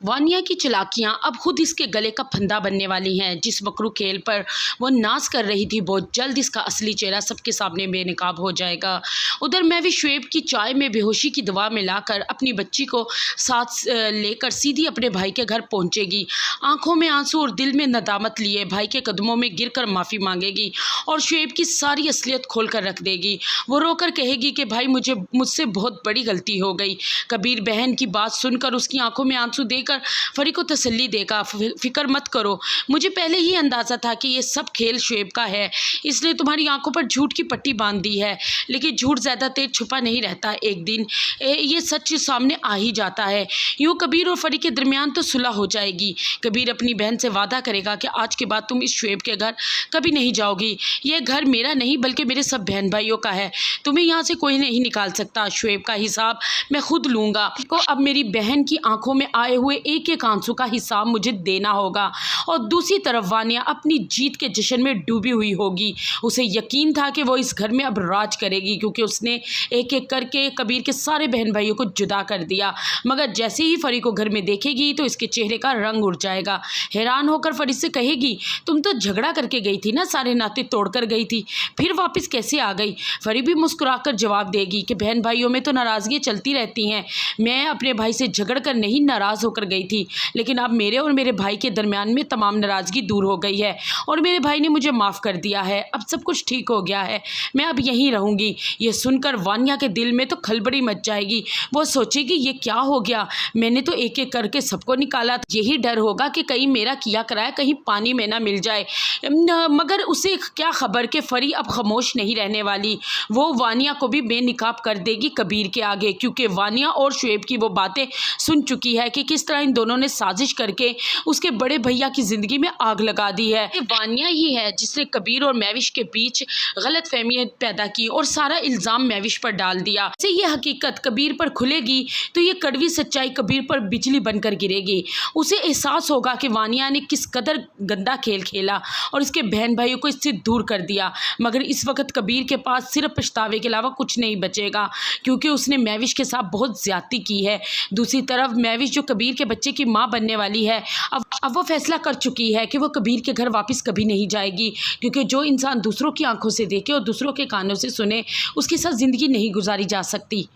वानिया की चालाकियां अब खुद इसके गले का फंदा बनने वाली हैं। जिस मकरू खेल पर वो नाज कर रही थी बहुत जल्द इसका असली चेहरा सबके सामने बेनकाब हो जाएगा। उधर मैं भी शुएब की चाय में बेहोशी की दवा मिलाकर अपनी बच्ची को साथ लेकर सीधी अपने भाई के घर पहुंचेगी। आंखों में आंसू और दिल में नदामत लिए भाई के कदमों में गिरकर माफ़ी मांगेगी और शुएब की सारी असलियत खोल कर रख देगी। वो रोकर कहेगी कि भाई मुझसे बहुत बड़ी गलती हो गई। कबीर बहन की बात सुनकर उसकी आंखों में आंसू देकर फरी को तसल्ली देगा। फिक्र मत करो, मुझे पहले ही अंदाज़ा था कि ये सब खेल शुएब का है, इसलिए तुम्हारी आंखों पर झूठ की पट्टी बांध दी है। लेकिन झूठ ज़्यादा देर छुपा नहीं रहता, एक दिन ये सच सामने आ ही जाता है। यूँ कबीर और फरी के दरमियान तो सुलह हो जाएगी। कबीर अपनी बहन से वादा करेगा कि आज के बाद तुम इस शुएब के घर कभी नहीं जाओगी। यह घर मेरा नहीं बल्कि मेरे सब बहन भाइयों का है, तुम्हें यहाँ से कोई नहीं निकाल सकता। शुएब का हिसाब मैं खुद लूँगा। को अब मेरी बहन की आंखों में आए हुए एक एक आंसू का हिसाब मुझे देना होगा। और दूसरी तरफ वानिया अपनी जीत के जश्न में डूबी हुई होगी। उसे यकीन था कि वो इस घर में अब राज करेगी, क्योंकि उसने एक एक करके कबीर के सारे बहन भाइयों को जुदा कर दिया। मगर जैसे ही फरी को घर में देखेगी तो इसके चेहरे का रंग उड़ जाएगा। हैरान होकर फरी से कहेगी, तुम तो झगड़ा करके गई थी ना, सारे नाते तोड़कर गई थी, फिर वापस कैसे आ गई? फरी भी मुस्कुराकर जवाब देगी कि बहन भाइयों में तो नाराज़गी चलती रहती हैं। मैं अपने भाई से झगड़ कर नहीं, नाराज़ होकर गई थी, लेकिन अब मेरे और मेरे भाई के दरमियान में तमाम नाराज़गी दूर हो गई है और मेरे भाई ने मुझे माफ़ कर दिया है। अब सब कुछ ठीक हो गया है, मैं अब यहीं रहूँगी। ये सुनकर वानिया के दिल में तो खलबली मच जाएगी। वो सोचेगी ये क्या हो गया, मैंने तो एक एक करके सबको निकाला। यही डर होगा कि कहीं मेरा किया कराया कहीं पानी में ना मिल जाए। मगर उसे क्या खबर कि फरी अब खामोश नहीं रहने वाली। वो वानिया को भी बेनकाब कर देगी कबीर के आगे, क्योंकि वानिया और शुएब की वो बातें सुन चुकी है कि किस तरह इन दोनों ने साजिश करके उसके बड़े भैया की ज़िंदगी में आग लगा दी है। ये वानिया ही है जिसने कबीर और महविश के बीच गलतफहमी पैदा की और सारा इल्ज़ाम महविश पर डाल दिया। से ये हकीकत कबीर पर खुलेगी तो ये कड़वी सच्चाई कबीर पर बिजली बनकर गिरेगी। उसे एहसास होगा कि वानिया ने किस कदर गंदा खेल खेला और इसके बहन भाइयों को इससे दूर कर दिया। मगर इस वक्त कबीर के पास सिर्फ पछतावे के अलावा कुछ नहीं बचेगा, क्योंकि उसने महविश के साथ बहुत ज्यादती की है। दूसरी तरफ महविश जो कबीर के बच्चे की माँ बनने वाली है, अब वो फैसला कर चुकी है कि वो कबीर के घर वापस कभी नहीं जाएगी, क्योंकि जो इंसान दूसरों की आंखों से देखे और दूसरों के कानों से सुने उसके साथ ज़िंदगी नहीं गुजारी जा सकती।